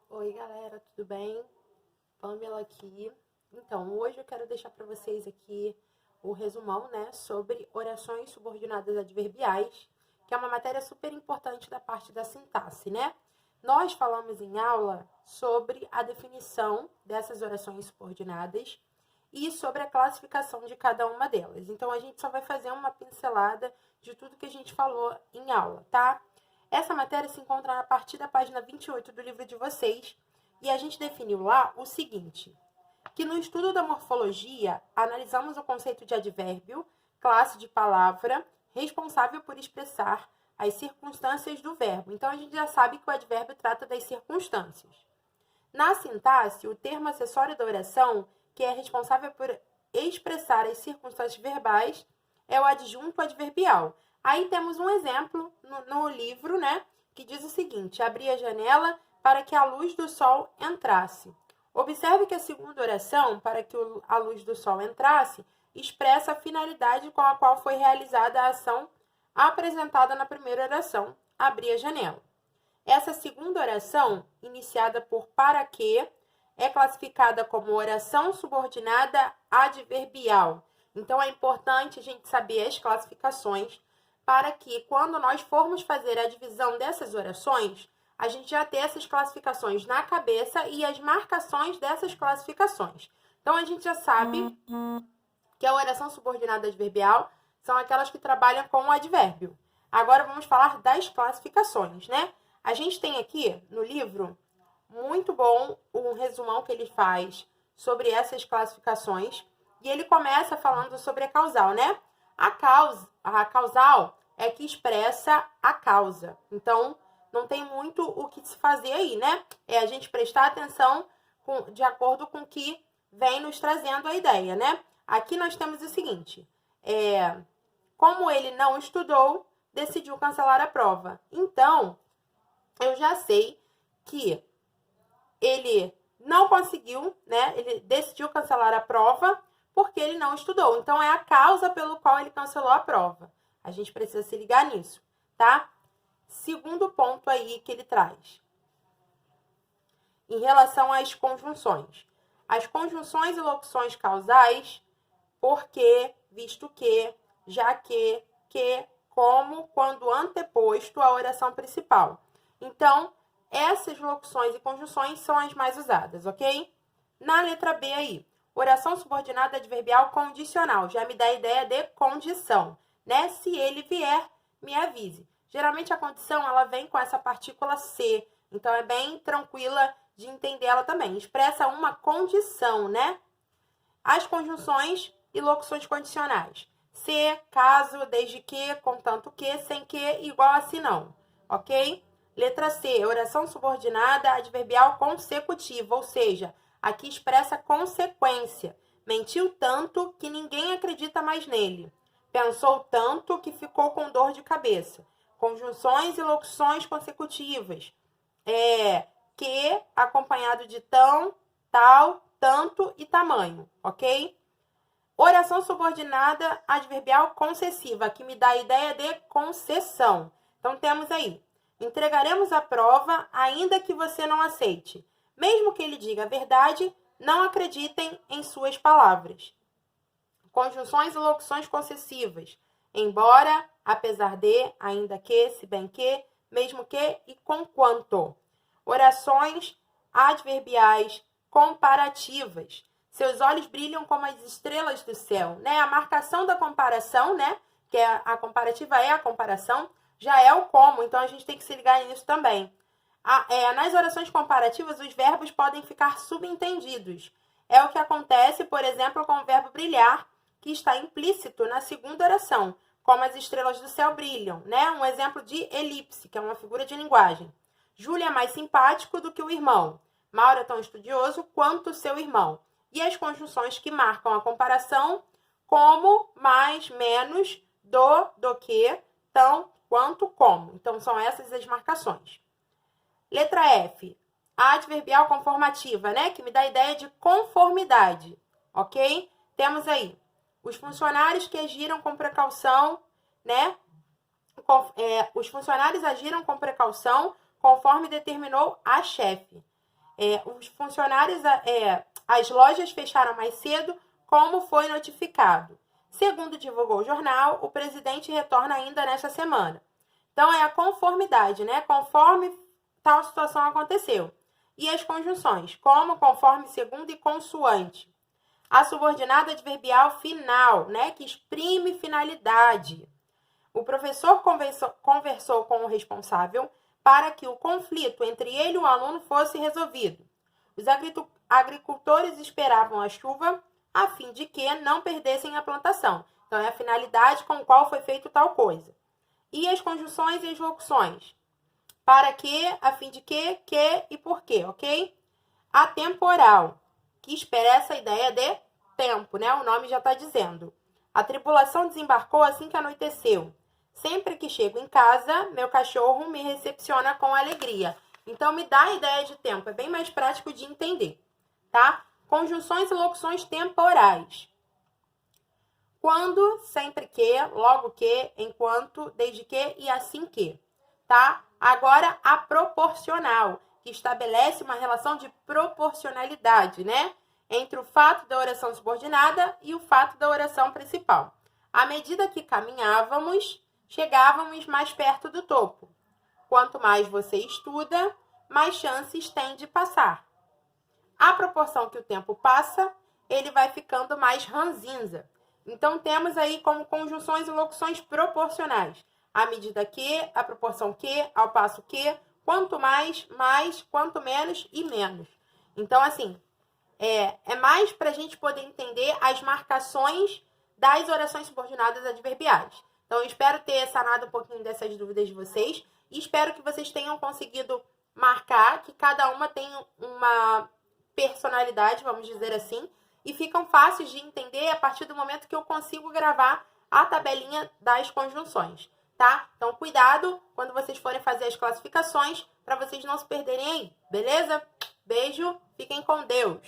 Oi, galera, tudo bem? Pamela aqui. Então, hoje eu quero deixar para vocês aqui o resumão, né, sobre orações subordinadas adverbiais, que é uma matéria super importante da parte da sintaxe, né? Nós falamos em aula sobre a definição dessas orações subordinadas e sobre a classificação de cada uma delas. Então, a gente só vai fazer uma pincelada de tudo que a gente falou em aula, tá? Essa matéria se encontra a partir da página 28 do livro de vocês, e a gente definiu lá o seguinte, que no estudo da morfologia, analisamos o conceito de advérbio, classe de palavra, responsável por expressar as circunstâncias do verbo. Então, a gente já sabe que o advérbio trata das circunstâncias. Na sintaxe, o termo acessório da oração, que é responsável por expressar as circunstâncias verbais, é o adjunto adverbial. Aí temos um exemplo no livro, né, que diz o seguinte: abri a janela para que a luz do sol entrasse. Observe que a segunda oração, para que a luz do sol entrasse, expressa a finalidade com a qual foi realizada a ação apresentada na primeira oração, abri a janela. Essa segunda oração, iniciada por para que, é classificada como oração subordinada adverbial. Então, é importante a gente saber as classificações para que, quando nós formos fazer a divisão dessas orações, a gente já ter essas classificações na cabeça e as marcações dessas classificações. Então, a gente já sabe que a oração subordinada adverbial são aquelas que trabalham com o advérbio. Agora, vamos falar das classificações, né? A gente tem aqui no livro, muito bom, um resumão que ele faz sobre essas classificações. E ele começa falando sobre a causal, né? A causal é que expressa a causa. Então, não tem muito o que se fazer aí, né? É a gente prestar atenção de acordo com o que vem nos trazendo a ideia, né? Aqui nós temos o seguinte, como ele não estudou, decidiu cancelar a prova. Então, eu já sei que ele não conseguiu, né? Ele decidiu cancelar a prova porque ele não estudou. Então, é a causa pelo qual ele cancelou a prova. A gente precisa se ligar nisso, tá? Segundo ponto aí que ele traz. Em relação às conjunções. As conjunções e locuções causais, porque, visto que, já que, como, quando anteposto à oração principal. Então, essas locuções e conjunções são as mais usadas, ok? Na letra B aí, oração subordinada adverbial condicional. Já me dá a ideia de condição, né? Se ele vier, me avise. Geralmente a condição, ela vem com essa partícula se, então é bem tranquila de entender ela também. Expressa uma condição, né? As conjunções e locuções condicionais. Se, caso, desde que, contanto que, sem que, igual a se não, ok? Letra C, oração subordinada adverbial consecutiva, ou seja, aqui expressa consequência. Mentiu tanto que ninguém acredita mais nele. Pensou tanto que ficou com dor de cabeça. Conjunções e locuções consecutivas. Que, acompanhado de tão, tal, tanto e tamanho, ok? Oração subordinada adverbial concessiva, que me dá a ideia de concessão. Então, temos aí, entregaremos a prova, ainda que você não aceite. Mesmo que ele diga a verdade, não acreditem em suas palavras. Conjunções e locuções concessivas. Embora, apesar de, ainda que, se bem que, mesmo que e conquanto. Orações adverbiais comparativas. Seus olhos brilham como as estrelas do céu, né? A marcação da comparação, né? Que a comparativa é a comparação, já é o como, então a gente tem que se ligar nisso também. Nas orações comparativas, os verbos podem ficar subentendidos. É o que acontece, por exemplo, com o verbo brilhar, que está implícito na segunda oração, como as estrelas do céu brilham, né? Um exemplo de elipse, que é uma figura de linguagem. Júlio é mais simpático do que o irmão. Mauro é tão estudioso quanto seu irmão. E as conjunções que marcam a comparação, como, mais, menos, do que, tão, quanto, como. Então, são essas as marcações. Letra F, a adverbial conformativa, né? Que me dá a ideia de conformidade, ok? Temos aí os funcionários que agiram com precaução, né? Os funcionários agiram com precaução conforme determinou a chefe. Os funcionários, as lojas fecharam mais cedo, como foi notificado. Segundo divulgou o jornal, o presidente retorna ainda nesta semana. Então, é a conformidade, né? Conforme tal situação aconteceu. E as conjunções, como, conforme, segundo e consoante. A subordinada adverbial final, né? Que exprime finalidade. O professor conversou com o responsável para que o conflito entre ele e o aluno fosse resolvido. Os agricultores esperavam a chuva a fim de que não perdessem a plantação. Então, é a finalidade com a qual foi feito tal coisa. E as conjunções e as locuções. Para que, a fim de que e por quê, ok? Atemporal, que expressa a ideia de tempo, né? O nome já está dizendo. A tripulação desembarcou assim que anoiteceu. Sempre que chego em casa, meu cachorro me recepciona com alegria. Então, me dá a ideia de tempo. É bem mais prático de entender, tá? Conjunções e locuções temporais. Quando, sempre que, logo que, enquanto, desde que e assim que, tá? Agora, a proporcional, que estabelece uma relação de proporcionalidade, né? Entre o fato da oração subordinada e o fato da oração principal. À medida que caminhávamos, chegávamos mais perto do topo. Quanto mais você estuda, mais chances tem de passar. À proporção que o tempo passa, ele vai ficando mais ranzinza. Então, temos aí como conjunções e locuções proporcionais. À medida que, à proporção que, ao passo que, quanto mais, quanto menos e menos. Então, assim, é mais para a gente poder entender as marcações das orações subordinadas adverbiais. Então, eu espero ter sanado um pouquinho dessas dúvidas de vocês e espero que vocês tenham conseguido marcar, que cada uma tem uma personalidade, vamos dizer assim, e ficam fáceis de entender a partir do momento que eu consigo gravar a tabelinha das conjunções, tá? Então, cuidado quando vocês forem fazer as classificações para vocês não se perderem aí, beleza? Beijo, fiquem com Deus!